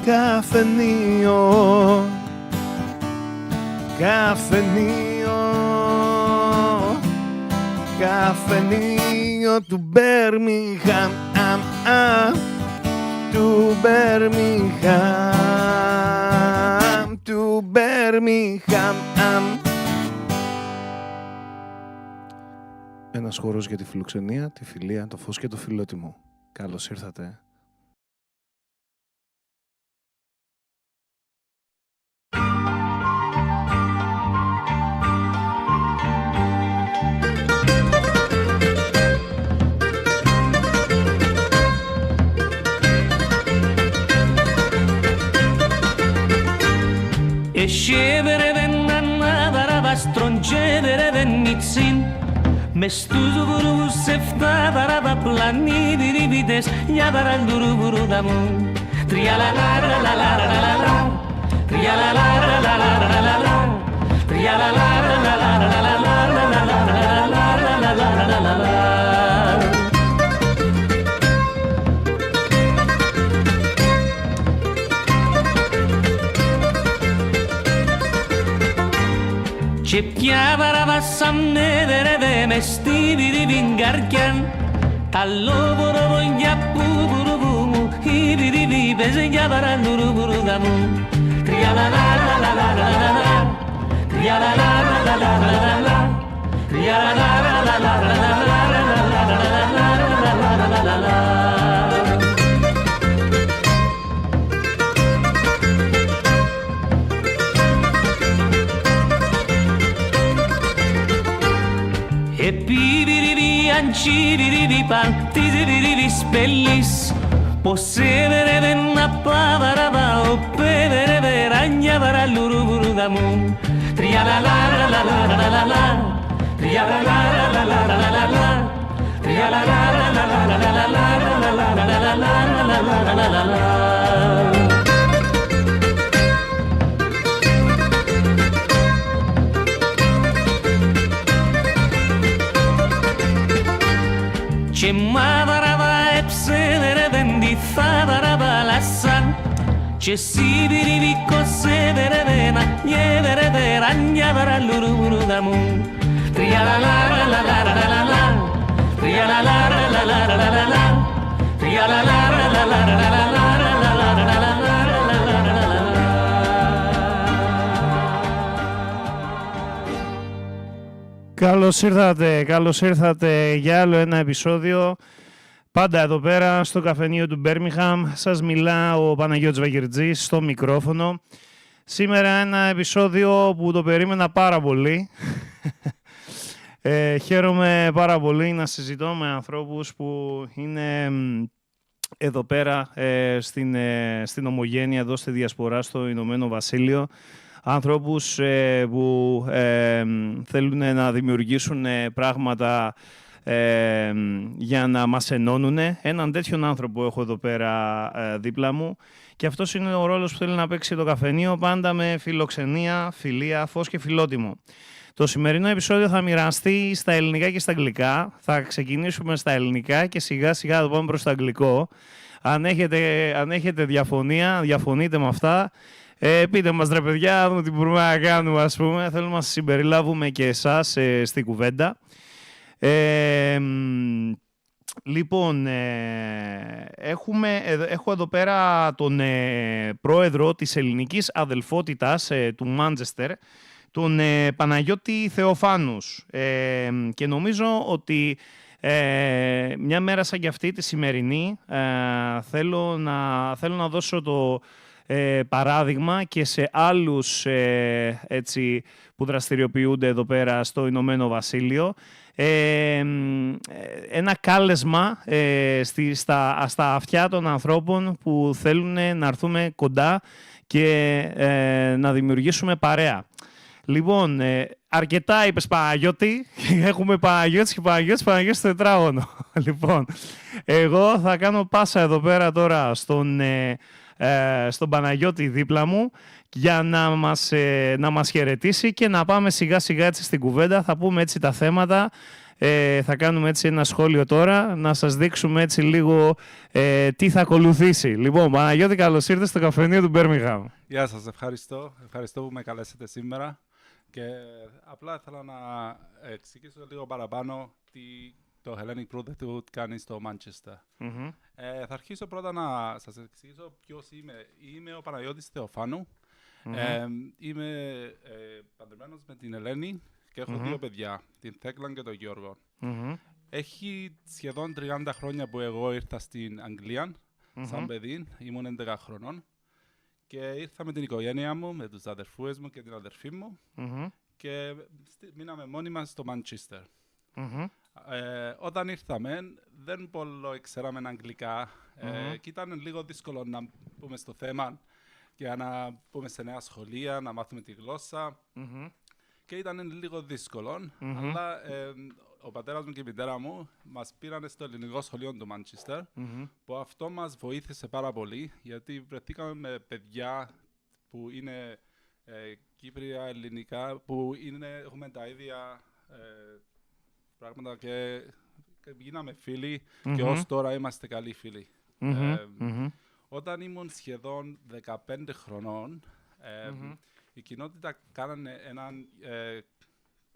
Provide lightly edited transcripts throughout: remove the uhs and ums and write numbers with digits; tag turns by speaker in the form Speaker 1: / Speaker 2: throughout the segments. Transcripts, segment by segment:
Speaker 1: Καφενείο, καφενείο, καφενείο του Birmingham, του Birmingham, του Birmingham. Ένας χώρος για τη φιλοξενία, τη φιλία, το φως και το φιλότιμο. Καλώς ήρθατε.
Speaker 2: Scevere vennanna varava strongevere vennizzin Mες τους βουρούς εφτά varava πλανίδι ριβίτες για βαραντουρουβουρού δαμού Τριαλαλαραλαλαλαλαλα Τριαλαλαραλαλαλαλα Τριαλαλαραλαλαλαλα Και πια παραβάσαμε δερεύε μες στη βιριβήν καρκιάν Τα λόβορο βογιά που βουρουβούμου Η βιριβή παίζε για παραντουρουβουρούδα μου Τριαλαλαλαλαλαλα Τριαλαλαλαλαλαλα Τριαλαλαλαλαλαλα Επιβιριβι αντζιβιριβι παντιζιβιριβι σπελlis Ποσέβερε να παβαραβα οπέβερε ράνια βαραλουρουβουρούδα μου Τριαλαλαλαλαλαλα Τριαλαλαλαλαλαλα Τριαλαλαλαλαλαλα Και μάδαραβα εψέδερε δεν τη θα βαραβαλασσαν Και σιβιριβι κοσέβερε δεν αγιέβερε ράνια βαραλουρουβουρούδα μου Τριαλαλαλαλαλαλα Τριαλαλαλαλαλαλα Τριαλαλαλαλαλαλα
Speaker 1: Καλώς ήρθατε για άλλο ένα επεισόδιο. Πάντα εδώ πέρα στο καφενείο του Birmingham. Σας μιλά ο Παναγιώτης Βαγγερτζής στο μικρόφωνο. Σήμερα ένα επεισόδιο που το περίμενα πάρα πολύ. Χαίρομαι πάρα πολύ να συζητώ με ανθρώπους που είναι εδώ πέρα στην ομογένεια, εδώ στη Διασπορά, στο Ηνωμένο Βασίλειο. Ανθρώπους που θέλουν να δημιουργήσουν πράγματα για να μας ενώνουν. Έναν τέτοιον άνθρωπο έχω εδώ πέρα δίπλα μου και αυτός είναι ο ρόλος που θέλει να παίξει το καφενείο, πάντα με φιλοξενία, φιλία, φως και φιλότιμο. Το σημερινό επεισόδιο θα μοιραστεί στα ελληνικά και στα αγγλικά. Θα ξεκινήσουμε στα ελληνικά και σιγά σιγά θα πάμε προς το αγγλικό. Αν έχετε διαφωνία, διαφωνείτε με αυτά. Πείτε μας ρε παιδιά, δούμε τι μπορούμε να κάνουμε, ας πούμε. Θέλουμε να σας συμπεριλάβουμε και εσάς στην κουβέντα. Λοιπόν, έχω εδώ πέρα τον πρόεδρο της ελληνικής αδελφότητας του Μάντσεστερ, τον Παναγιώτη Θεοφάνους. Και νομίζω ότι μια μέρα σαν κι αυτή τη σημερινή θέλω να δώσω το παράδειγμα και σε άλλους έτσι, που δραστηριοποιούνται εδώ πέρα στο Ηνωμένο Βασίλειο. Ένα κάλεσμα στα αυτιά των ανθρώπων που θέλουν να έρθουμε κοντά και να δημιουργήσουμε παρέα. Λοιπόν, αρκετά είπες Παναγιώτη, έχουμε Παναγιώτης και Παναγιώτης τετράγωνο. Λοιπόν, εγώ θα κάνω πάσα εδώ πέρα τώρα στον Παναγιώτη δίπλα μου για να μας χαιρετήσει και να πάμε σιγά σιγά έτσι στην κουβέντα. Θα πούμε έτσι τα θέματα, θα κάνουμε έτσι ένα σχόλιο τώρα, να σας δείξουμε έτσι λίγο τι θα ακολουθήσει. Λοιπόν, Παναγιώτη, καλώς ήρθες στο καφενείο του Birmingham.
Speaker 3: Γεια σας, ευχαριστώ. Ευχαριστώ που με καλέσατε σήμερα. Και απλά ήθελα να εξηγήσω λίγο παραπάνω τι το Hellenic Brotherhood κάνει στο Manchester. Θα αρχίσω πρώτα να σας εξηγήσω ποιος είμαι. Είμαι ο Παναγιώτης Θεοφάνου. Είμαι παντρεμένος με την Ελένη και έχω δύο παιδιά, την Θέκλα και τον Γιώργο. Έχει σχεδόν 30 χρόνια που εγώ ήρθα στην Αγγλία σαν παιδί, ήμουν 11 χρονών. Και ήρθα με την οικογένειά μου, με τους αδερφούς μου και την αδερφή μου και μείναμε μόνοι μας στο Manchester. Όταν ήρθαμε, δεν πολύ ξέραμε αγγλικά και ήταν λίγο δύσκολο να πούμε στο θέμα για να πούμε σε νέα σχολεία, να μάθουμε τη γλώσσα και ήταν λίγο δύσκολο, αλλά ο πατέρας μου και η μητέρα μου μας πήραν στο ελληνικό σχολείο του Manchester, που αυτό μας βοήθησε πάρα πολύ, γιατί βρεθήκαμε με παιδιά που είναι Κύπρια, ελληνικά, που έχουμε τα ίδια πράγματα και γίναμε φίλοι και ως τώρα είμαστε καλοί φίλοι. Όταν ήμουν σχεδόν 15 χρονών, η κοινότητα κάνανε έναν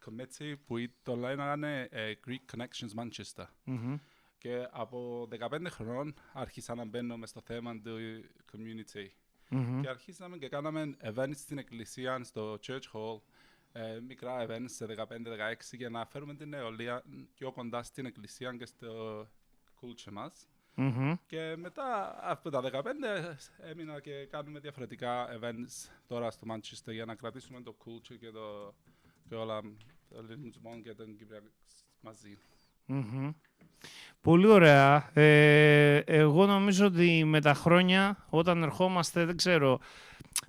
Speaker 3: committee που το λέγανε Greek Connections Manchester. Και από 15 χρονών άρχισα να μπαίνω μες στο θέμα του community. Και αρχίσαμε και κάναμε events στην εκκλησία, στο church hall, μικρά events σε 15-16 για να φέρουμε την νεολαία πιο κοντά στην εκκλησία και στο culture μας. Και μετά από τα 15 έμεινα και κάνουμε διαφορετικά events τώρα στο Manchester για να κρατήσουμε το culture και όλα το ελληνισμό και τον Κυπριακό μαζί.
Speaker 1: Πολύ ωραία. Εγώ νομίζω ότι με τα χρόνια όταν ερχόμαστε, δεν ξέρω,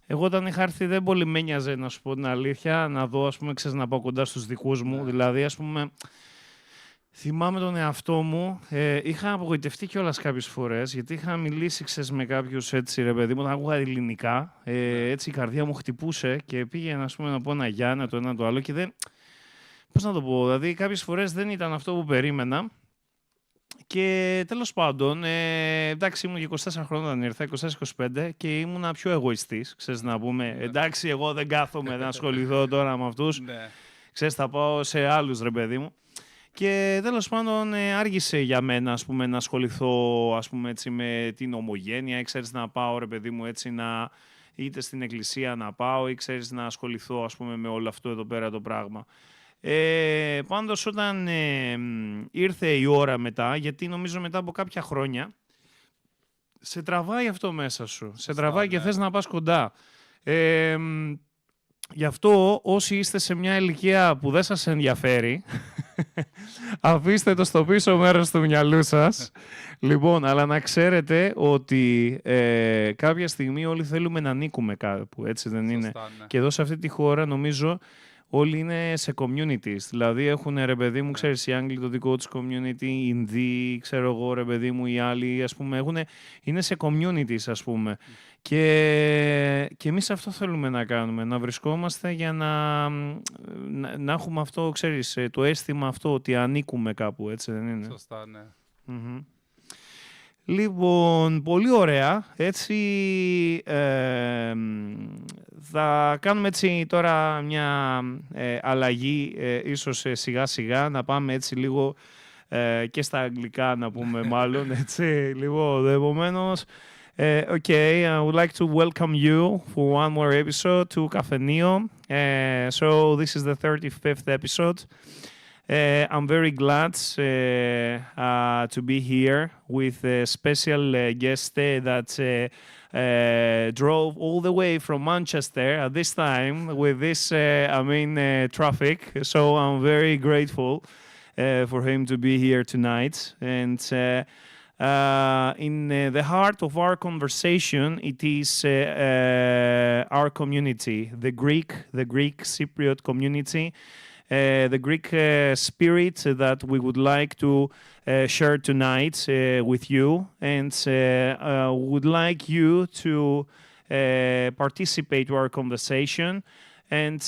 Speaker 1: εγώ όταν είχα έρθει δεν πολύ με νοιάζε, να σου πω την αλήθεια, να δω, ας πούμε, ξέρεις, να πάω κοντά στους δικούς μου, δηλαδή, ας πούμε, θυμάμαι τον εαυτό μου, είχα απογοητευτεί κιόλας κάποιες φορές, γιατί είχα μιλήσει, ξέρεις, με κάποιους έτσι, ρε παιδί μου, όταν άκουγα ελληνικά, έτσι η καρδιά μου χτυπούσε και πήγαινα, ας πούμε, να πω ένα Γιάννα, το ένα το άλλο και δεν... Πώς να το πω, δηλαδή κάποιες φορές δεν ήταν αυτό που περίμενα και τέλος πάντων, εντάξει, ήμουν 24 χρόνια όταν ήρθα, 24-25 και ήμουνα πιο εγωιστής, ξέρεις, να πούμε, εντάξει, εγώ δεν κάθομαι να ασχοληθώ τώρα με αυτούς, ξέρεις, θα πάω σε άλλους, ρε παιδί μου. Και τέλος πάντων άργησε για μένα, ας πούμε, να ασχοληθώ, ας πούμε, έτσι, με την ομογένεια, ξέρεις, να πάω, ρε παιδί μου, έτσι, είτε στην εκκλησία να πάω ή ξέρεις, να ασχοληθώ, ας πούμε, με όλο αυτό εδώ πέρα το πράγμα. Πάντως όταν ήρθε η ώρα μετά, γιατί νομίζω μετά από κάποια χρόνια, σε τραβάει αυτό μέσα σου, σε τραβάει και θες να πας κοντά. Γι' αυτό όσοι είστε σε μια ηλικία που δεν σας ενδιαφέρει, αφήστε το στο πίσω μέρος του μυαλού σας. Λοιπόν, αλλά να ξέρετε ότι κάποια στιγμή όλοι θέλουμε να ανήκουμε κάπου, έτσι δεν είναι? Και εδώ σε αυτή τη χώρα νομίζω όλοι είναι σε communities, δηλαδή έχουν, ρε παιδί μου, ξέρεις, οι Άγγλοι το δικό τους community, οι Ινδοί, ξέρω εγώ, ρε παιδί μου, οι άλλοι, ας πούμε, είναι σε communities, ας πούμε. Και εμείς αυτό θέλουμε να κάνουμε, να βρισκόμαστε για να έχουμε αυτό, ξέρεις, το αίσθημα αυτό ότι ανήκουμε κάπου, έτσι δεν είναι?
Speaker 3: Σωστά, ναι.
Speaker 1: Λοιπόν, πολύ ωραία. Έτσι, θα κάνουμε έτσι τώρα μια αλλαγή, ίσως σιγά σιγά, να πάμε έτσι λίγο και στα αγγλικά να πούμε μάλλον, έτσι, λίγο επομένως. Okay, I would like to welcome you for one more episode to Kafeneio. So this is the 35th episode. I'm very glad to be here with a special guest that drove all the way from Manchester at this time with this, traffic. So I'm very grateful for him to be here tonight. And in the heart of our conversation, it is our community, the Greek-Cypriot community. The Greek spirit that we would like to share tonight with you, and would like you to participate to our conversation and,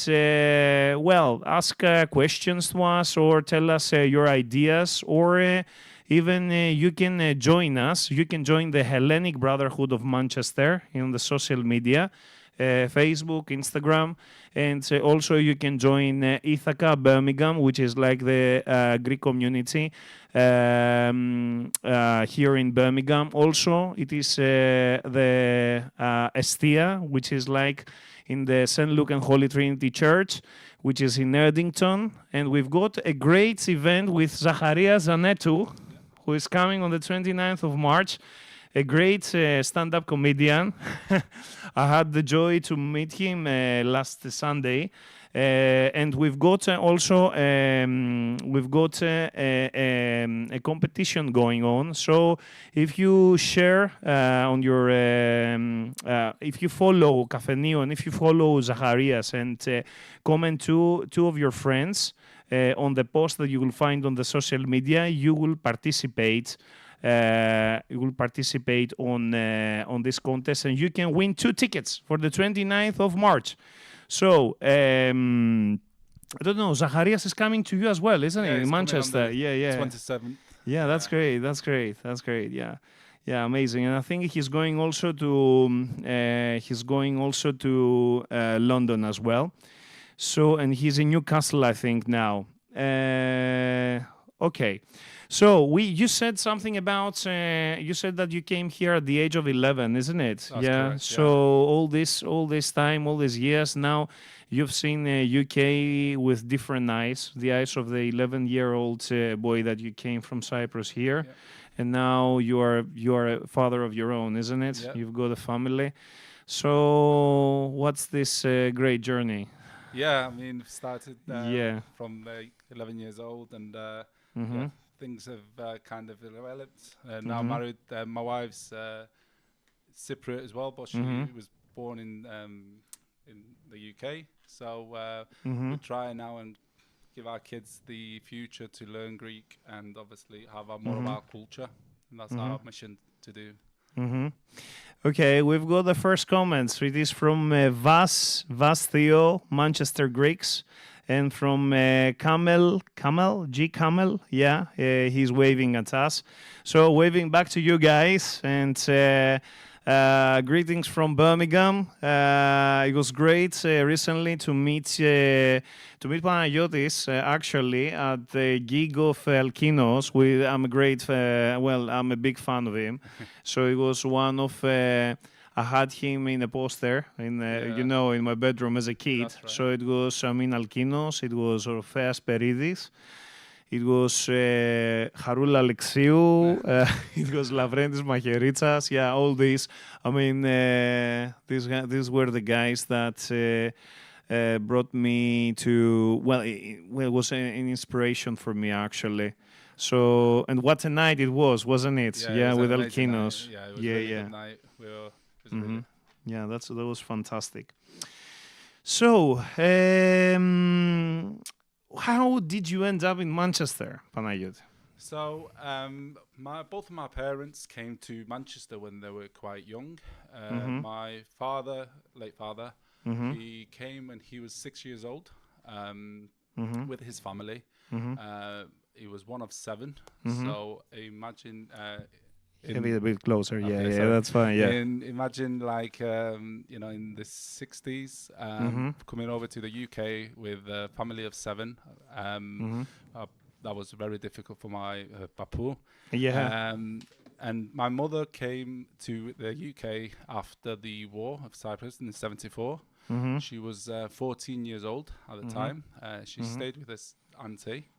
Speaker 1: ask questions to us or tell us your ideas, or even you can join us. You can join the Hellenic Brotherhood of Manchester in the social media, Facebook, Instagram, and also you can join Ithaca Birmingham, which is like the Greek community here in Birmingham. Also, it is the Estia, which is like in the St. Luke and Holy Trinity Church, which is in Erdington. And we've got a great event with Zacharias Zanetou, who is coming on the 29th of March, a great stand-up comedian. I had the joy to meet him last Sunday. And we've got also a competition going on. So if you share on your, if you follow Kafeneio and if you follow Zacharias and comment two of your friends on the post that you will find on the social media, you will participate. On this contest, and you can win 2 tickets for the 29th of March. So, I don't know, Zacharias is coming to you as well, isn't he? In Manchester. Yeah.
Speaker 3: 27th.
Speaker 1: Yeah, that's great. That's great. Yeah. Yeah, amazing. And I think he's going also to London as well. So, and he's in Newcastle, I think, now. Okay. So you said something about you said that you came here at the age of 11, isn't it?
Speaker 3: That's correct,
Speaker 1: So all this time, all these years now, you've seen UK with different eyes, the eyes of the 11-year-old boy that you came from Cyprus here, and now you are a father of your own, isn't it?
Speaker 3: Yeah.
Speaker 1: You've got a family. So what's this great journey?
Speaker 3: Yeah, I mean, started from 11 years old, and things have kind of developed. Now married. My wife's Cypriot as well, but she was born in the UK. So we try now and give our kids the future to learn Greek and obviously have more of our culture. And that's our mission to do.
Speaker 1: Okay, we've got the first comments. It is from Vas Theo, Manchester Greeks. And from Camel, yeah, he's waving at us. So waving back to you guys, and greetings from Birmingham. It was great recently to meet Panayiotis actually at the gig of Alkinos. I'm a big fan of him. So it was one of. I had him in a poster in my bedroom as a kid.
Speaker 3: Right.
Speaker 1: So it was Alkinos, it was Orpheas Peridis, it was Harula Alexiou, it was Lavrentiis Macheritsas. Yeah, all these. I mean, these were the guys that brought me to. It was an inspiration for me actually. So, and what a night it was, wasn't it?
Speaker 3: Yeah,
Speaker 1: with Alkinos.
Speaker 3: Yeah, it was a really good night.
Speaker 1: Yeah, that was fantastic. So, how did you end up in Manchester, Panayiotis?
Speaker 3: So, both of my parents came to Manchester when they were quite young. My father, late father, he came when he was 6 years old with his family. He was one of 7. So imagine...
Speaker 1: a bit closer, that's fine. Yeah.
Speaker 3: Imagine like in the 60s, coming over to the UK with a family of 7. That was very difficult for my papu.
Speaker 1: Yeah.
Speaker 3: And my mother came to the UK after the war of Cyprus in '74. She was 14 years old at the time. She stayed with this auntie.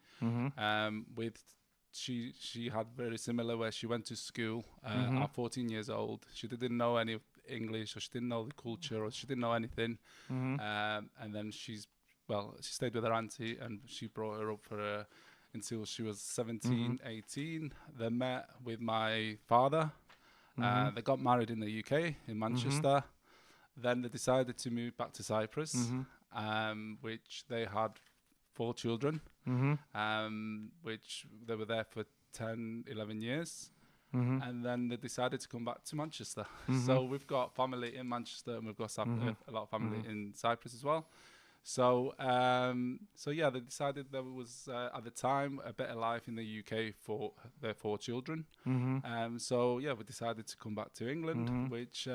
Speaker 3: She had very similar where she went to school at 14 years old. She didn't know any English, or she didn't know the culture, or she didn't know anything. And then she stayed with her auntie, and she brought her up until she was 17, 18. They met with my father. They got married in the UK, in Manchester. Then they decided to move back to Cyprus, which they had 4 children, which they were there for 10, 11 years. and then they decided to come back to Manchester. So we've got family in Manchester, and we've got a lot of family in Cyprus as well. So, yeah, they decided there was, at the time, a better life in the UK for their 4 children. So, yeah, we decided to come back to England, which,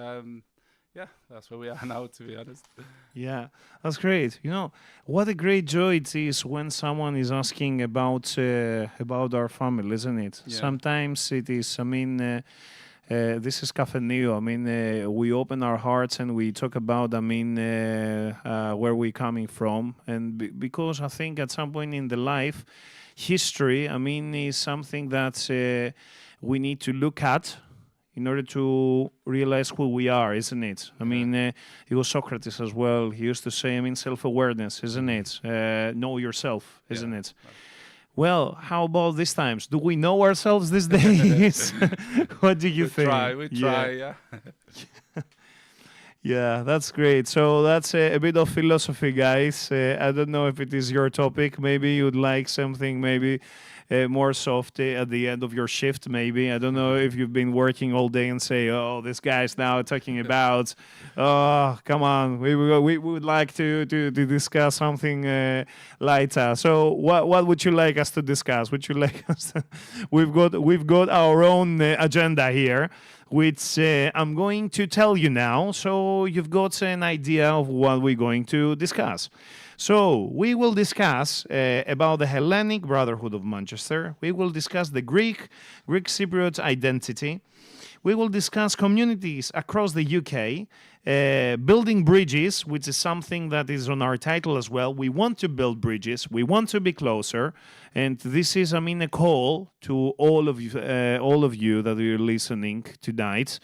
Speaker 3: yeah, that's where we are now, to be honest.
Speaker 1: Yeah, that's great. You know, what a great joy it is when someone is asking about our family, isn't it?
Speaker 3: Yeah.
Speaker 1: Sometimes it is, I mean... this is Kafeneio. I mean, we open our hearts and we talk about, I mean, where we're coming from. And because I think at some point in the life, history, I mean, is something that we need to look at in order to realize who we are, isn't it? I mean, it was Socrates as well. He used to say, I mean, self-awareness, isn't it? Know yourself, isn't it? Well, how about these times? Do we know ourselves these days? What do you think?
Speaker 3: We try, yeah.
Speaker 1: Yeah, that's great. So that's a bit of philosophy, guys. I don't know if it is your topic. Maybe you'd like something maybe more soft at the end of your shift, maybe. I don't know if you've been working all day and say, oh, this guy's now talking about, oh, come on, we would like to discuss something lighter. So what would you like us to discuss? Would you like us to... We've got our own agenda here, which I'm going to tell you now, so you've got an idea of what we're going to discuss. So we will discuss about the Hellenic Brotherhood of Manchester. We will discuss the Greek-Cypriot identity. We will discuss communities across the UK, building bridges, which is something that is on our title as well. We want to build bridges. We want to be closer. And this is, I mean, a call to all of you that are listening tonight.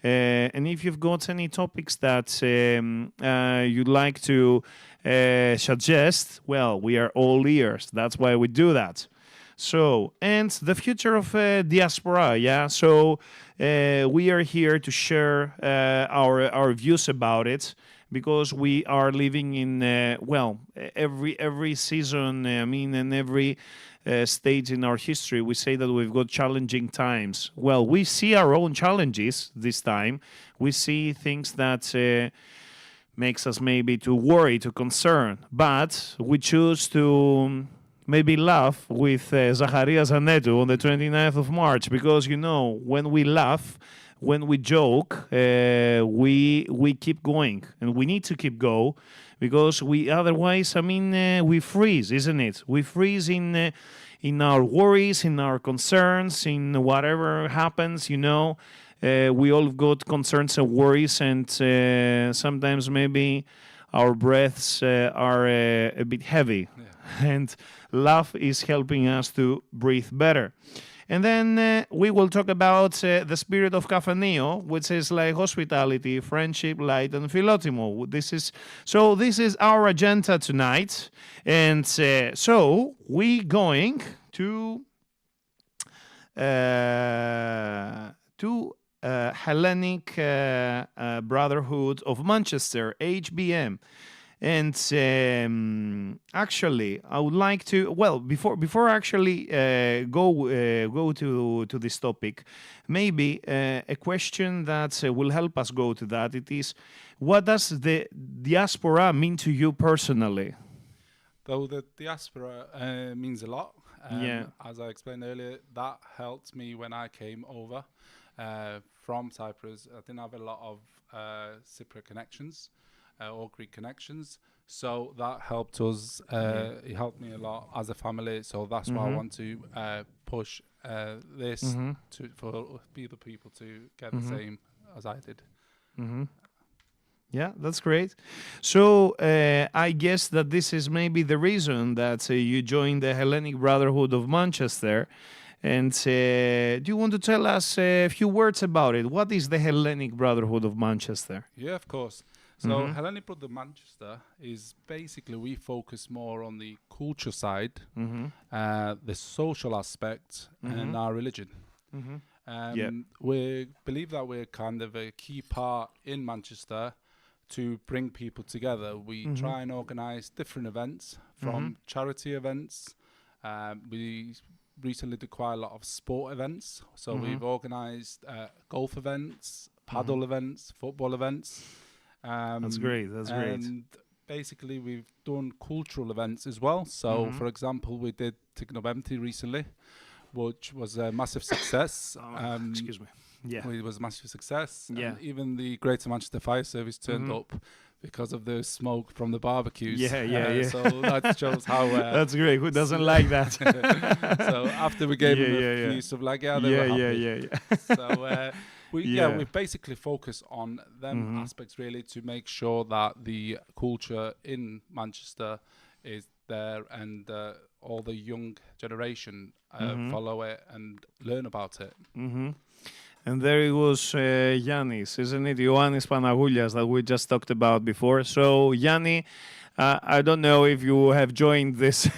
Speaker 1: And if you've got any topics that you'd like to suggest, well, we are all ears. That's why we do that. So, and the future of Diaspora, yeah. So we are here to share our views about it, because we are living in every season. I mean, in every stage in our history, we say that we've got challenging times. Well, we see our own challenges this time. We see things that makes us maybe to worry, to concern, but we choose to maybe laugh with Zacharias Zanetu on the 29th of March, because, you know, when we laugh, when we joke, we keep going, and we need to keep going, because we otherwise, I mean, we freeze, isn't it? We freeze in our worries, in our concerns, in whatever happens, you know. We all got concerns and worries, and sometimes maybe our breaths are a bit heavy, and laugh is helping us to breathe better. And then we will talk about the spirit of Kafeneio, which is like hospitality, friendship, light, and philotimo. This is our agenda tonight, and so we going to Hellenic Brotherhood of Manchester, HBM. And actually, I would like to, well, before actually go to this topic, maybe a question that will help us go to that. It is, what does the diaspora mean to you personally?
Speaker 3: Though the diaspora means a lot. As I explained earlier, that helped me when I came over from Cyprus. I didn't have a lot of Cypriot connections. Or Greek connections, so that helped us. It helped me a lot as a family, so that's why I want to push this for the people to get the same as I did. Yeah, that's great. So I guess that this is maybe the reason that you joined the Hellenic Brotherhood of Manchester. And do you want to tell us a few words about it? What is the Hellenic Brotherhood of Manchester? Yeah, of course. So Hellenic Brotherhood of Manchester is basically, we focus more on the culture side, the social aspect, and our religion. We believe that we're kind of a key part in Manchester to bring people together. We try and organise different events, from charity events. We recently do quite a lot of sport events. So we've organised golf events, paddle events, football events.
Speaker 1: That's great. That's great.
Speaker 3: And basically, we've done cultural events as well. So, for example, we did Technobempty recently, which was a massive success.
Speaker 1: Excuse me. Yeah.
Speaker 3: It was a massive success.
Speaker 1: Yeah.
Speaker 3: And even the Greater Manchester Fire Service turned up because of the smoke from the barbecues.
Speaker 1: Yeah.
Speaker 3: So that shows how...
Speaker 1: That's great. Who doesn't like that?
Speaker 3: So after we gave them a piece of like, they were happy. So we basically focus on them aspects really to make sure that the culture in Manchester is there and all the young generation follow it and learn about it.
Speaker 1: And there it was Yannis, isn't it? Ioannis Panagoulias that we just talked about before. So Yanni, I don't know if you have joined this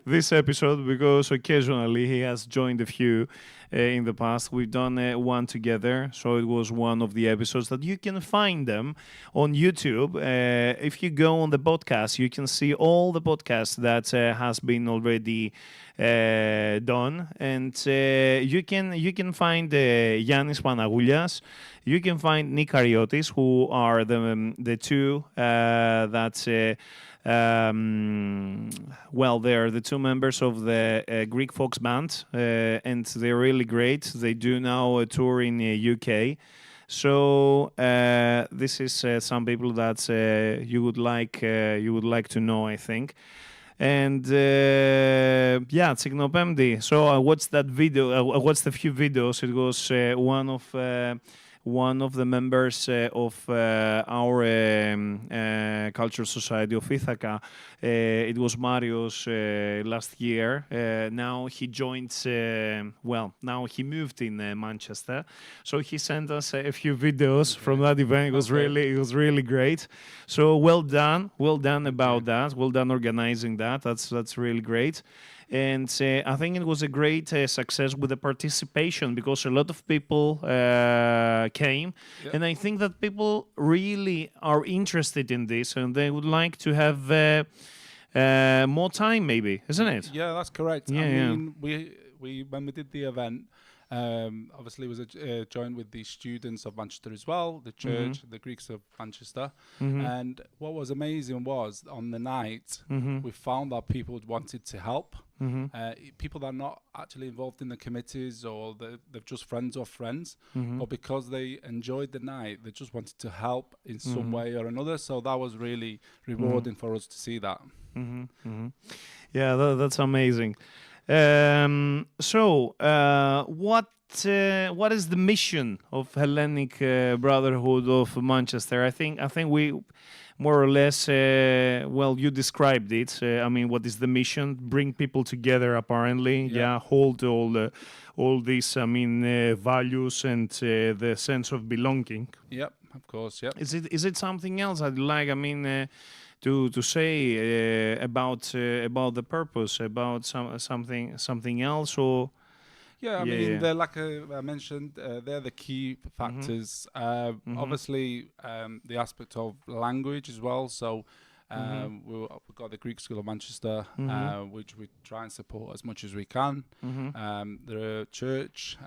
Speaker 1: this episode because occasionally he has joined a few in the past. We've done one together, so it was one of the episodes that you can find them on YouTube. If you go on the podcast, you can see all the podcasts that has been already done, and you can find Yannis Panagoulias. You can find Nick Kariotis, who are the two that. They're the two members of the Greek Fox band, and they're really great. They do now a tour in the UK. So this is some people that you would like to know, I think. And Technobempty. So I watched that video. I watched a few videos. It was one of the members of our cultural society of Ithaca. It was Marios last year. Now he joined, now he moved in Manchester. So he sent us a few videos from that event. It was really great. So well done about that. Well done organizing that. That's really great. And I think it was a great success with the participation because a lot of people came. Yep. And I think that people really are interested in this and they would like to have more time maybe, isn't it?
Speaker 3: Yeah, that's correct.
Speaker 1: Yeah,
Speaker 3: I mean, we when we did the event, obviously it was joined with the students of Manchester as well, the church, the Greeks of Manchester. And what was amazing was on the night, we found that people wanted to help. People that are not actually involved in the committees or they're just friends of friends, but because they enjoyed the night, they just wanted to help in some way or another. So that was really rewarding for us to see that.
Speaker 1: Yeah, that's amazing. What is the mission of Hellenic Brotherhood of Manchester? I think we more or less, you described it. I mean, what is the mission? Bring people together, apparently. Yeah, hold all these, values and the sense of belonging.
Speaker 3: Yep, of course. Yep.
Speaker 1: Is it something else I'd like? To say about the purpose, about something else, or
Speaker 3: they're like I mentioned, they're the key factors. Obviously, the aspect of language as well. So we've got the Greek School of Manchester, which we try and support as much as we can. The church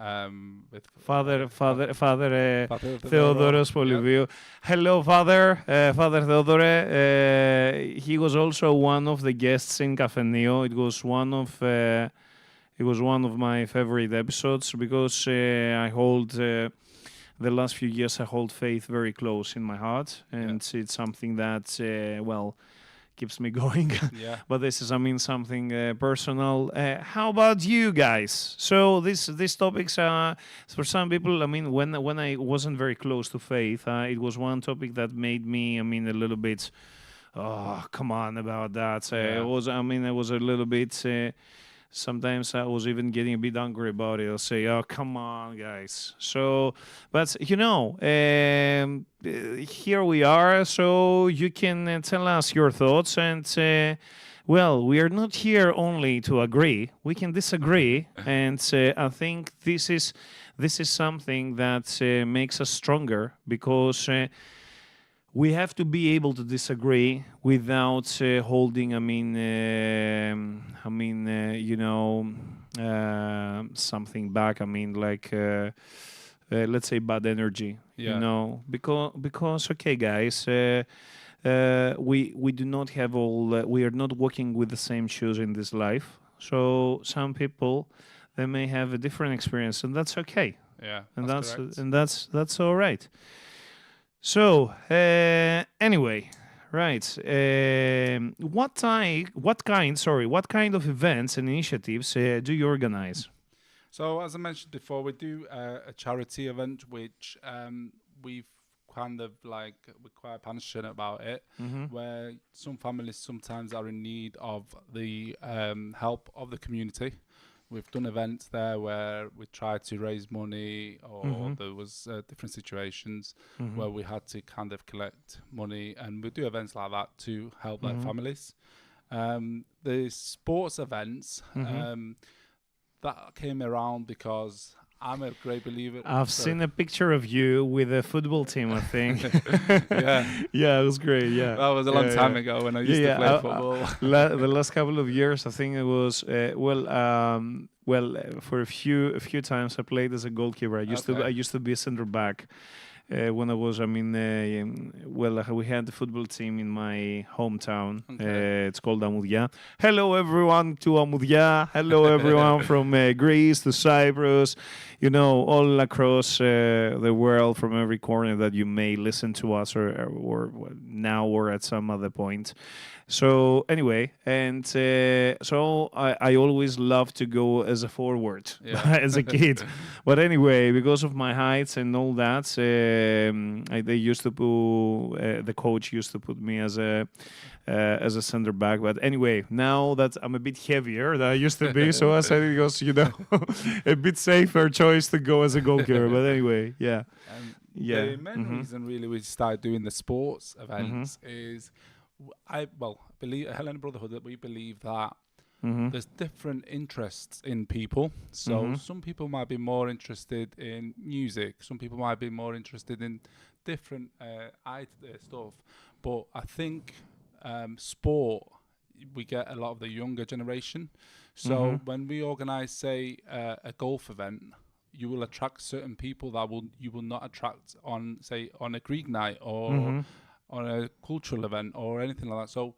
Speaker 3: with
Speaker 1: Father Theodoros Polyviou. Hello, Father Theodore. He was also one of the guests in Kafeneio. It was one of my favorite episodes because I hold the last few years I hold faith very close in my heart, and it's something that keeps me going. But this is something personal. How about you guys? So these topics for some people. When I wasn't very close to faith, it was one topic that made me a little bit. Oh, come on about that. I was a little bit. Sometimes I was even getting a bit angry about it. I'll say, "Oh, come on, guys." So, but here we are. So you can tell us your thoughts, and we are not here only to agree. We can disagree, and I think this is something that makes us stronger because. We have to be able to disagree without holding, something back. I mean, like let's say bad energy.
Speaker 3: Yeah.
Speaker 1: You know, because okay, guys. We do not have all. We are not walking with the same shoes in this life. So some people they may have a different experience, and that's okay.
Speaker 3: Yeah,
Speaker 1: And
Speaker 3: that's correct.
Speaker 1: that's all right. So anyway, right? What kind of events and initiatives do you organize?
Speaker 3: So as I mentioned before, we do a charity event, which we've kind of like, we're quite passionate about it, where some families sometimes are in need of the help of the community. We've done events there where we tried to raise money, or there was different situations where we had to kind of collect money, and we do events like that to help like families. The sports events, that came around because I'm a great believer.
Speaker 1: I've seen a picture of you with a football team, I think.
Speaker 3: Yeah.
Speaker 1: Yeah, it was great. Yeah,
Speaker 3: That was a long time ago when I used to play football.
Speaker 1: The last couple of years, I think it was for a few times I played as a goalkeeper. I used to be a center back. When I was, we had the football team in my hometown.
Speaker 3: Okay.
Speaker 1: It's called Amoudia. Hello, everyone to Amoudia. Hello, everyone from Greece to Cyprus. You know, all across the world, from every corner that you may listen to us or now or at some other point. So anyway, and so I always loved to go as a forward as a kid. But anyway, because of my heights and all that, they used to put the coach used to put me as a center back. But anyway, now that I'm a bit heavier than I used to be, so I said it was a bit safer choice to go as a goalkeeper. But anyway, yeah.
Speaker 3: The main reason really we started doing the sports events is believe Hellenic Brotherhood, that we believe that there's different interests in people. So some people might be more interested in music, some people might be more interested in different stuff. But I think sport, we get a lot of the younger generation. So when we organize, say, a golf event, you will attract certain people that you will not attract on, say, on a Greek night or on a cultural event or anything like that. So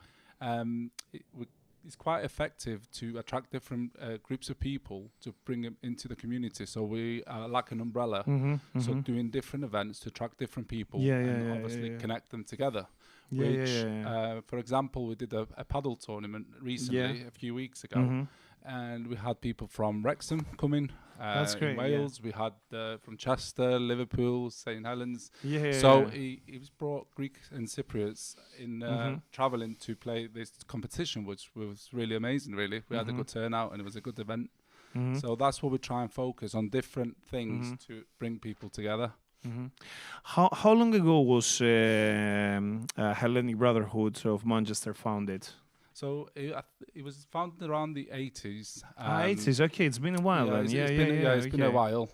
Speaker 3: it's quite effective to attract different groups of people to bring them into the community. So we are like an umbrella. So doing different events to attract different people and obviously connect them together. For example, we did a paddle tournament recently, a few weeks ago. And we had people from Wrexham coming. That's great. In Wales, we had from Chester, Liverpool, St Helens. So he was brought Greeks and Cypriots in travelling to play this competition, which was really amazing. Really, we had a good turnout and it was a good event. So that's what we try and focus on, different things to bring people together.
Speaker 1: How long ago was Hellenic Brotherhood of Manchester founded?
Speaker 3: So it was founded around the 80s.
Speaker 1: 80s, okay, it's been a while then.
Speaker 3: It's been a while.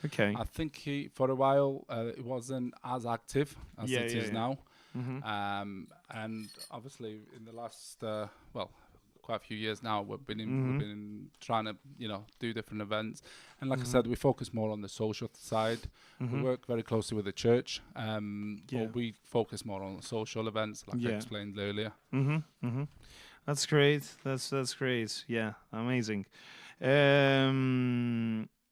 Speaker 1: Okay.
Speaker 3: I think for a while it wasn't as active as it is now. And obviously in the last, quite a few years now, we've been trying to, do different events. And like I said, we focus more on the social side. We work very closely with the church, but we focus more on social events, like I explained earlier.
Speaker 1: That's great. That's great. Yeah, amazing.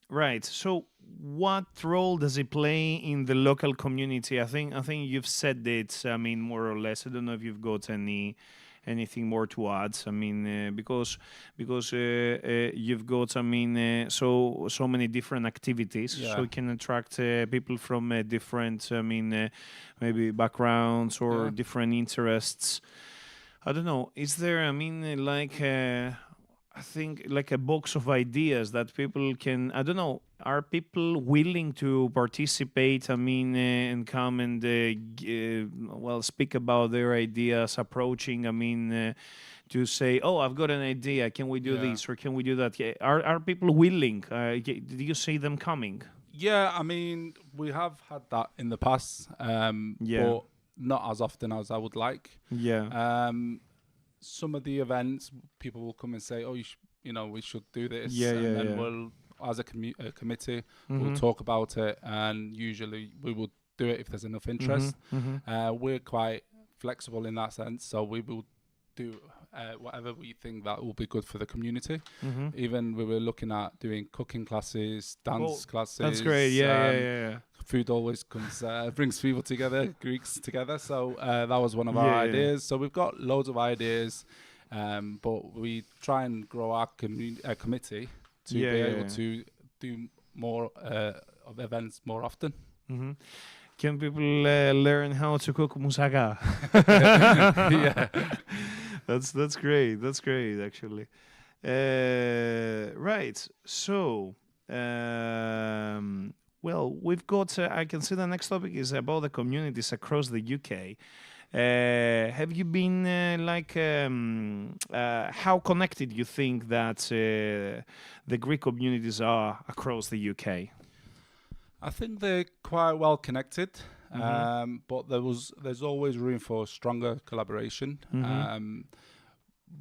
Speaker 1: Right. So, what role does it play in the local community? I think you've said it. I mean, more or less. I don't know if you've got anything more to add. I mean, because you've got, so many different activities, so it can attract people from different, maybe backgrounds or different interests. I don't know. Is there, I think like a box of ideas that people can, I don't know, are people willing to participate, and come and, speak about their ideas, approaching, to say, oh, I've got an idea, can we do this or can we do that? Are people willing? Do you see them coming?
Speaker 3: Yeah, we have had that in the past, but not as often as I would like.
Speaker 1: Yeah.
Speaker 3: Some of the events, people will come and say, "Oh, we should do this.
Speaker 1: Yeah,
Speaker 3: and
Speaker 1: yeah,
Speaker 3: then
Speaker 1: yeah.
Speaker 3: we'll, as a committee,
Speaker 1: Mm-hmm.
Speaker 3: we'll talk about it, and usually we will do it if there's enough interest.
Speaker 1: Mm-hmm.
Speaker 3: We're quite flexible in that sense, so we will do whatever we think that will be good for the community.
Speaker 1: Mm-hmm.
Speaker 3: Even we were looking at doing cooking classes, dance classes.
Speaker 1: That's great. Yeah.
Speaker 3: Food always comes brings people together, Greeks together. So that was one of our
Speaker 1: Yeah.
Speaker 3: ideas. So we've got loads of ideas, but we try and grow our committee to be able to do more of events more often.
Speaker 1: Mm-hmm. Can people learn how to cook moussaka?
Speaker 3: Yeah.
Speaker 1: That's great. That's great, actually. Right. So, well, we've got. I can see the next topic is about the communities across the UK. Have you been how connected you think that the Greek communities are across the UK?
Speaker 3: I think they're quite well connected, but there's always room for stronger collaboration.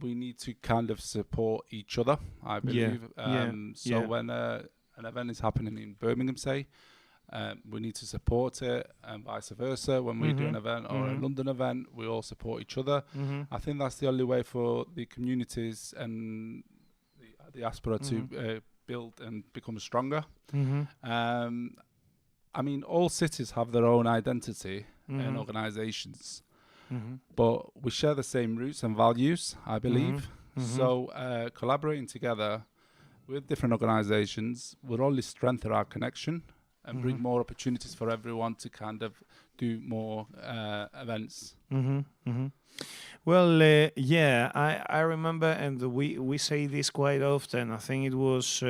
Speaker 3: We need to kind of support each other, I believe. When an event is happening in Birmingham, say, we need to support it, and vice versa. When we do an event or a London event, we all support each other. I think that's the only way for the communities and the diaspora to build and become stronger. I mean, all cities have their own identity and organizations, but we share the same roots and values, I believe. So collaborating together with different organizations will only strengthen our connection and bring more opportunities for everyone to kind of do more events.
Speaker 1: Well, I remember, and we say this quite often. I think it was